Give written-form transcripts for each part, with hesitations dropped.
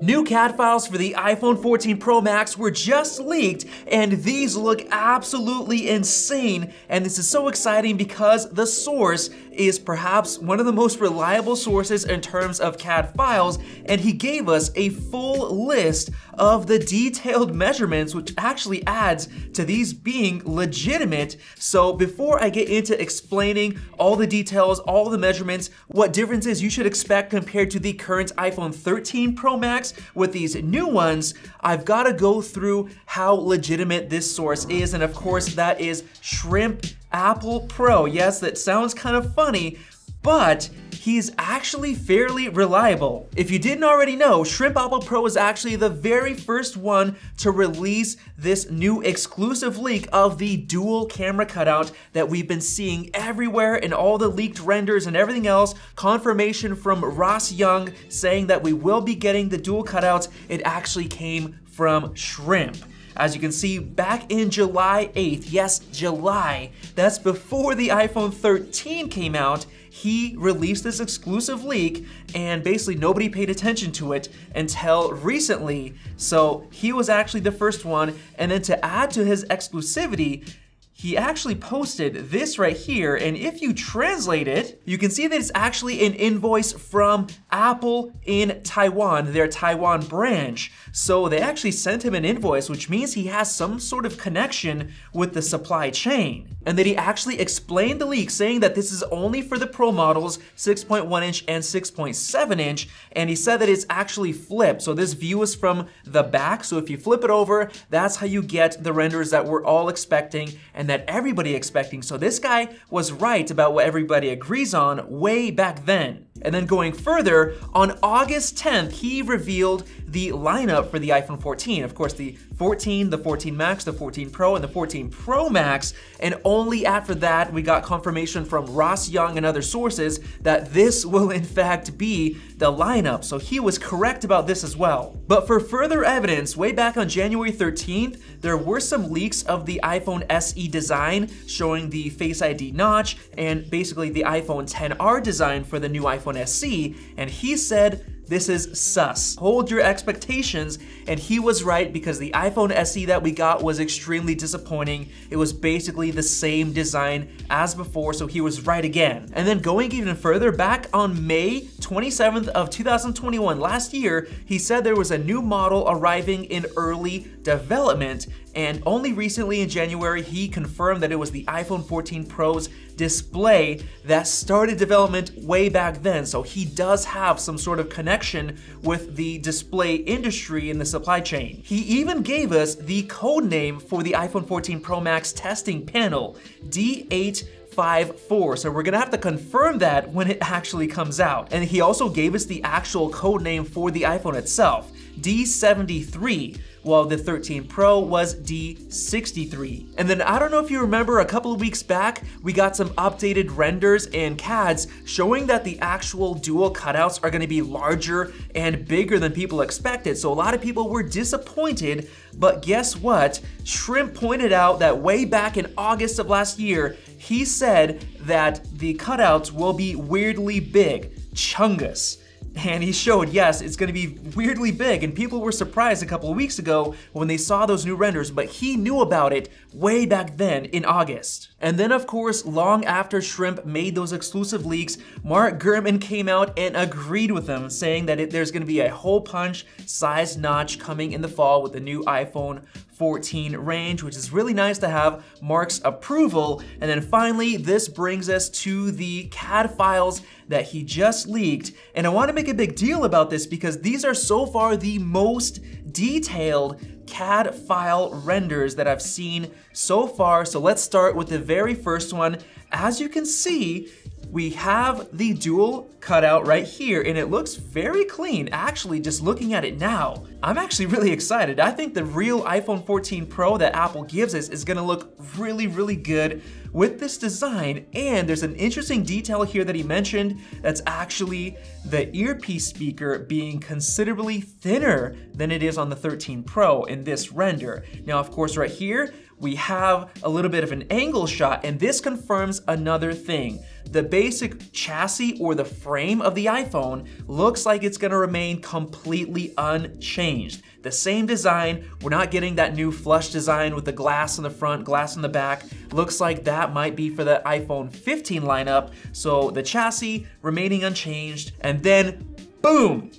New CAD files for the iPhone 14 Pro Max were just leaked, and these look absolutely insane. And this is so exciting because the source is perhaps one of the most reliable sources in terms of CAD files, and he gave us a full list of the detailed measurements, which actually adds to these being legitimate. So before I get into explaining all the details, all the measurements, what differences you should expect compared to the current iPhone 13 Pro Max with these new ones, I've got to go through how legitimate this source is, and of course that is ShrimpApplePro. Yes, that sounds kind of funny, but he's actually fairly reliable. If you didn't already know, ShrimpApplePro is actually the very first one to release this new exclusive leak of the dual camera cutout that we've been seeing everywhere in all the leaked renders and everything else. Confirmation from Ross Young saying that we will be getting the dual cutouts. It actually came from Shrimp. As you can see, back in July 8th, yes, July, that's before the iPhone 13 came out, he released this exclusive leak, and basically nobody paid attention to it until recently. So he was actually the first one, and then to add to his exclusivity, he actually posted this right here, and if you translate it, you can see that it's actually an invoice from Apple in Taiwan, their Taiwan branch. So they actually sent him an invoice, which means he has some sort of connection with the supply chain. And that he actually explained the leak, saying that this is only for the Pro models, 6.1 inch and 6.7 inch, and he said that it's actually flipped. So this view is from the back, so if you flip it over, that's how you get the renders that we're all expecting and that everybody expecting. So this guy was right about what everybody agrees on way back then. And then going further, on August 10th, he revealed the lineup for the iPhone 14. Of course, the 14, the 14 Max, the 14 Pro, and the 14 Pro Max. And only after that, we got confirmation from Ross Young and other sources that this will in fact be the lineup. So he was correct about this as well. But for further evidence, way back on January 13th, there were some leaks of the iPhone SE design showing the Face ID notch and basically the iPhone XR design for the new iPhone SE, and he said, this is sus. Hold your expectations, and he was right because the iPhone SE that we got was extremely disappointing. It was basically the same design as before, so he was right again. And then going even further, back on May 27th of 2021, last year, he said there was a new model arriving in early development, and only recently in January, he confirmed that it was the iPhone 14 Pro's display that started development way back then. So he does have some sort of connection with the display industry in the supply chain. He even gave us the code name for the iPhone 14 Pro Max testing panel, D854. So we're gonna have to confirm that when it actually comes out. And he also gave us the actual code name for the iPhone itself, D73. While the 13 Pro was D63. And then I don't know if you remember, a couple of weeks back, we got some updated renders and CADs showing that the actual dual cutouts are gonna be larger and bigger than people expected. So a lot of people were disappointed, but guess what? Shrimp pointed out that way back in August of last year, he said that the cutouts will be weirdly big, chungus. And he showed, yes, it's gonna be weirdly big, and people were surprised a couple of weeks ago when they saw those new renders, but he knew about it way back then in August. And then of course, long after Shrimp made those exclusive leaks, Mark Gurman came out and agreed with him, saying that there's gonna be a hole punch size notch coming in the fall with the new iPhone 14 range, which is really nice to have Mark's approval. And then finally, this brings us to the CAD files that he just leaked. And I want to make a big deal about this because these are so far the most detailed CAD file renders that I've seen so far. So let's start with the very first one. As you can see, we have the dual cutout right here, and it looks very clean. Actually, just looking at it now, I'm actually really excited. I think the real iPhone 14 Pro that Apple gives us is gonna look really, really good with this design. And there's an interesting detail here that he mentioned, that's actually the earpiece speaker being considerably thinner than it is on the 13 Pro in this render. Now, of course, right here, we have a little bit of an angle shot, and this confirms another thing. The basic chassis or the frame of the iPhone looks like it's gonna remain completely unchanged. The same design, we're not getting that new flush design with the glass in the front, glass in the back. Looks like that might be for the iPhone 15 lineup. So the chassis remaining unchanged, and then boom,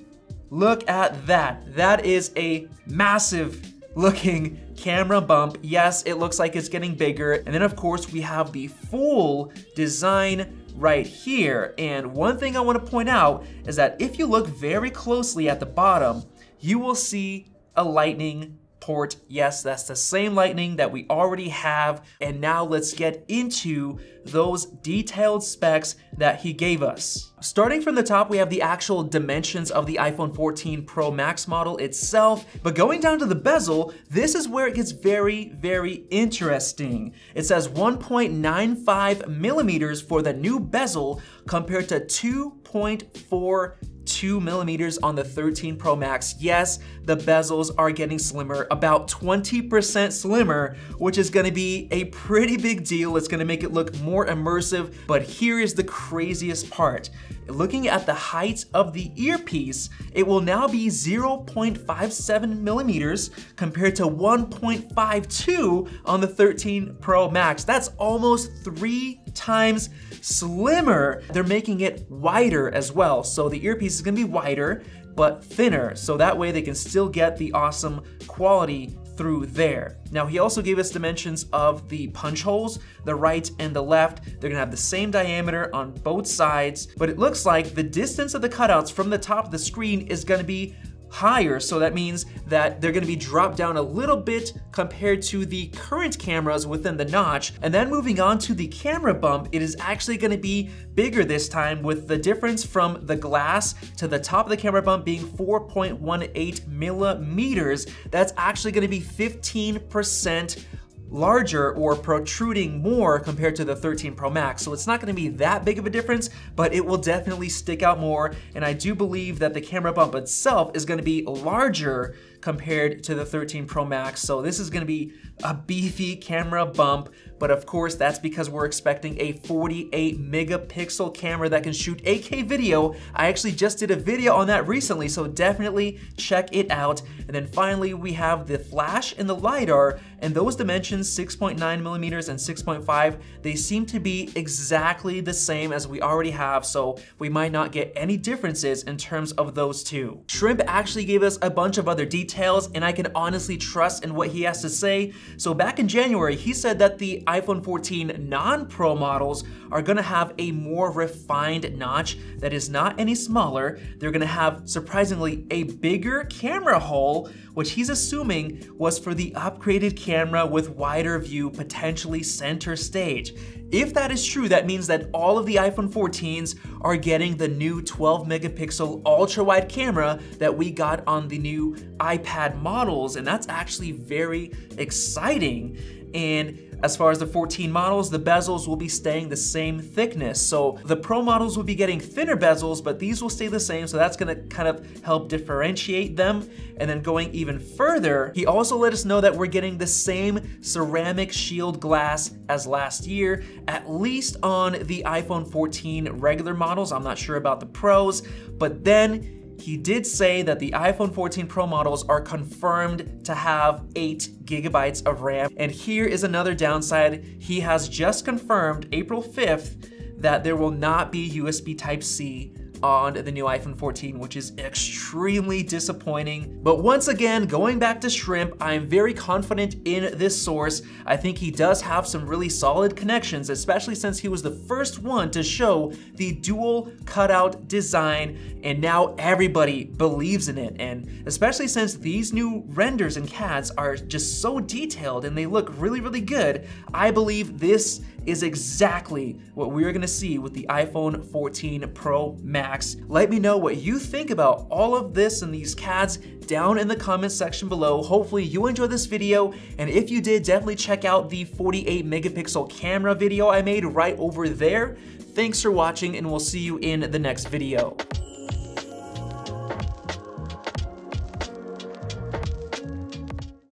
look at that. That is a massive looking camera bump. Yes, it looks like it's getting bigger. And then of course we have the full design right here. And one thing I want to point out is that if you look very closely at the bottom, you will see a lightning port. Yes, that's the same lightning that we already have. And now let's get into those detailed specs that he gave us. Starting from the top, we have the actual dimensions of the iPhone 14 Pro Max model itself, but going down to the bezel, this is where it gets very, very interesting. It says 1.95 millimeters for the new bezel compared to 2.42 millimeters on the 13 Pro Max. Yes, the bezels are getting slimmer, about 20% slimmer, which is gonna be a pretty big deal. It's gonna make it look more immersive, but here is the craziest part. Looking at the height of the earpiece, it will now be 0.57 millimeters compared to 1.52 on the 13 Pro Max. That's almost 3 times slimmer. They're making it wider as well. So the earpiece is gonna be wider, but thinner. So that way they can still get the awesome quality through there. Now he also gave us dimensions of the punch holes, the right and the left. They're gonna have the same diameter on both sides, but it looks like the distance of the cutouts from the top of the screen is gonna be higher, so that means that they're gonna be dropped down a little bit compared to the current cameras within the notch. And then moving on to the camera bump, it is actually gonna be bigger this time, with the difference from the glass to the top of the camera bump being 4.18 millimeters. That's actually gonna be 15% larger or protruding more compared to the 13 Pro Max. So it's not gonna be that big of a difference, but it will definitely stick out more. And I do believe that the camera bump itself is gonna be larger compared to the 13 Pro Max. So this is gonna be a beefy camera bump, but of course that's because we're expecting a 48 megapixel camera that can shoot 8K video. I actually just did a video on that recently, so definitely check it out. And then finally we have the flash and the LiDAR, and those dimensions, 6.9 millimeters and 6.5, they seem to be exactly the same as we already have, so we might not get any differences in terms of those two. Shrimp actually gave us a bunch of other details, and I can honestly trust in what he has to say. So back in January, he said that the iPhone 14 non-Pro models are gonna have a more refined notch that is not any smaller. They're gonna have, surprisingly, a bigger camera hole, which he's assuming was for the upgraded camera with wider view, potentially center stage. If that is true, that means that all of the iPhone 14s are getting the new 12 megapixel ultra wide camera that we got on the new iPad models, and that's actually very exciting. And as far as the 14 models, the bezels will be staying the same thickness. So the Pro models will be getting thinner bezels, but these will stay the same, so that's gonna kind of help differentiate them. And then going even further, he also let us know that we're getting the same ceramic shield glass as last year, at least on the iPhone 14 regular models. I'm not sure about the Pros, but then he did say that the iPhone 14 Pro models are confirmed to have 8 gigabytes of RAM. And here is another downside. He has just confirmed April 5th that there will not be USB Type-C on the new iPhone 14, which is extremely disappointing. But once again, going back to Shrimp, I am very confident in this source. I think he does have some really solid connections, especially since he was the first one to show the dual cutout design, and now everybody believes in it. And especially since these new renders and CADs are just so detailed and they look really, really good, I believe this is exactly what we're gonna see with the iPhone 14 Pro Max. Let me know what you think about all of this and these CADs down in the comments section below. Hopefully you enjoyed this video, and if you did, definitely check out the 48 megapixel camera video I made right over there. Thanks for watching, and we'll see you in the next video.